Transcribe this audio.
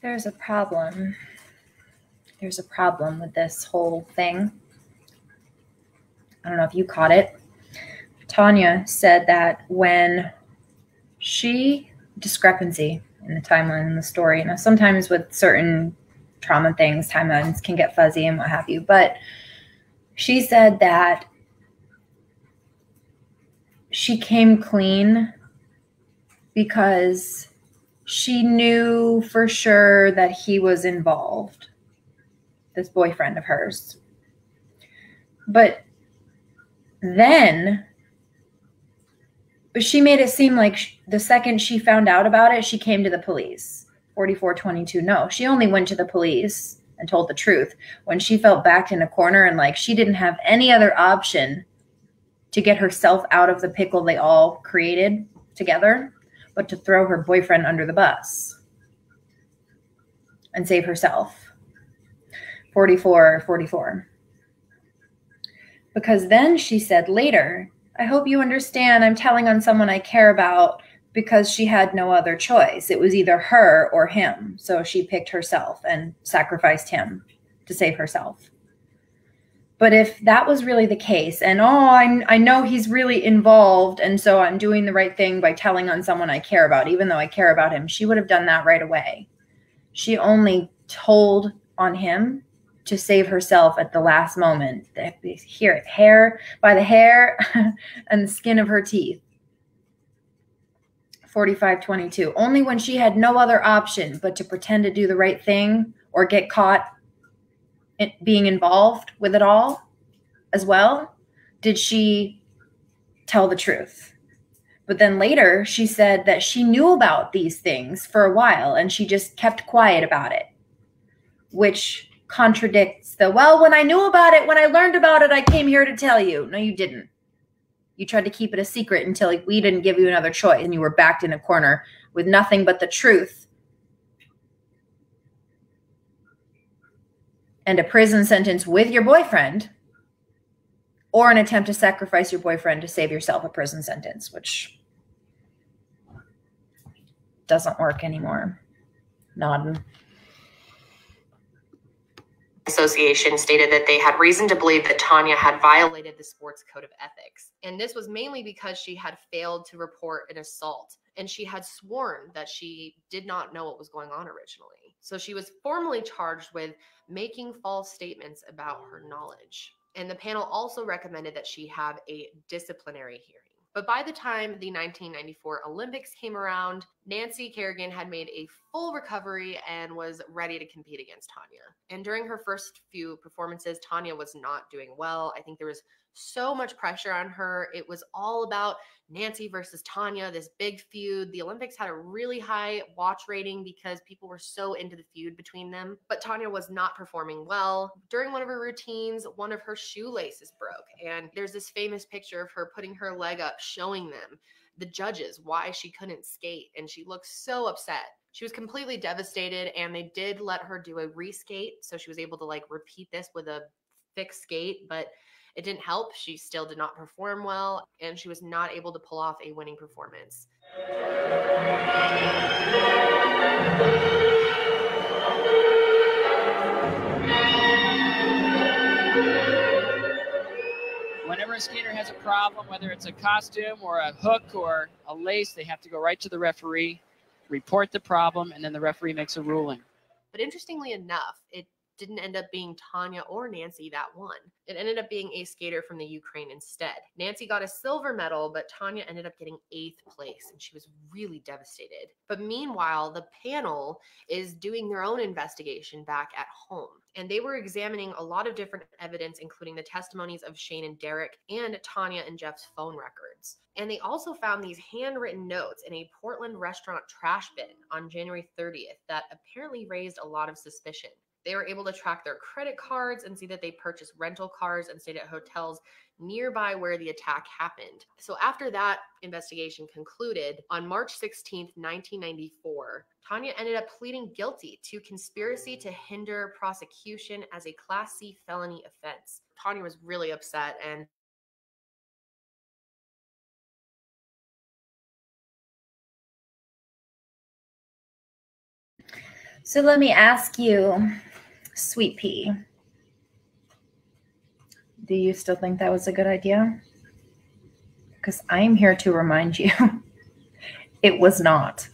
There's a problem. There's a problem with this whole thing. I don't know if you caught it. Tanya said that when discrepancy in the timeline in the story. Now, sometimes with certain trauma things, timelines can get fuzzy and what have you, but she said that she came clean because she knew for sure that he was involved, this boyfriend of hers. But she made it seem like the second she found out about it, she came to the police. 4422, no, she only went to the police and told the truth when she felt backed in a corner and like she didn't have any other option to get herself out of the pickle they all created together, but to throw her boyfriend under the bus and save herself. 4444. Because then she said later, I hope you understand I'm telling on someone I care about because she had no other choice. It was either her or him. So she picked herself and sacrificed him to save herself. But if that was really the case, and I know he's really involved, and so I'm doing the right thing by telling on someone I care about, even though I care about him, she would have done that right away. She only told on him to save herself at the last moment. Hair by the hair and the skin of her teeth. 4522. Only when she had no other option but to pretend to do the right thing or get caught being involved with it all as well did she tell the truth. But then later she said that she knew about these things for a while and she just kept quiet about it, which contradicts when I knew about it, when I learned about it, I came here to tell you. No, you didn't. You tried to keep it a secret until we didn't give you another choice and you were backed in a corner with nothing but the truth and a prison sentence with your boyfriend, or an attempt to sacrifice your boyfriend to save yourself a prison sentence, which doesn't work anymore. Nodding. Association stated that they had reason to believe that Tanya had violated the sports code of ethics. And this was mainly because she had failed to report an assault. And she had sworn that she did not know what was going on originally. So she was formally charged with making false statements about her knowledge. And the panel also recommended that she have a disciplinary hearing. But by the time the 1994 Olympics came around, Nancy Kerrigan had made a full recovery and was ready to compete against Tanya. And during her first few performances, Tanya was not doing well. I think there was so much pressure on her. It was all about Nancy versus Tanya, this big feud. The Olympics had a really high watch rating because people were so into the feud between them. But Tanya was not performing well. During one of her routines, one of her shoelaces broke. And there's this famous picture of her putting her leg up, showing them, the judges, why she couldn't skate. And she looked so upset. She was completely devastated, and they did let her do a reskate. So she was able to repeat this with a fixed skate, but it didn't help. She still did not perform well, and she was not able to pull off a winning performance. Whenever a skater has a problem, whether it's a costume or a hook or a lace, they have to go right to the referee, report the problem, and then the referee makes a ruling. But interestingly enough, it didn't end up being Tanya or Nancy that won. It ended up being a skater from the Ukraine instead. Nancy got a silver medal, but Tanya ended up getting 8th place, and she was really devastated. But meanwhile, the panel is doing their own investigation back at home, and they were examining a lot of different evidence, including the testimonies of Shane and Derrick and Tanya and Jeff's phone records. And they also found these handwritten notes in a Portland restaurant trash bin on January 30th that apparently raised a lot of suspicion. They were able to track their credit cards and see that they purchased rental cars and stayed at hotels nearby where the attack happened. So after that investigation concluded, on March 16th, 1994, Tanya ended up pleading guilty to conspiracy to hinder prosecution as a Class C felony offense. Tanya was really upset, and So let me ask you, Sweet Pea, do you still think that was a good idea? Because I'm here to remind you, it was not.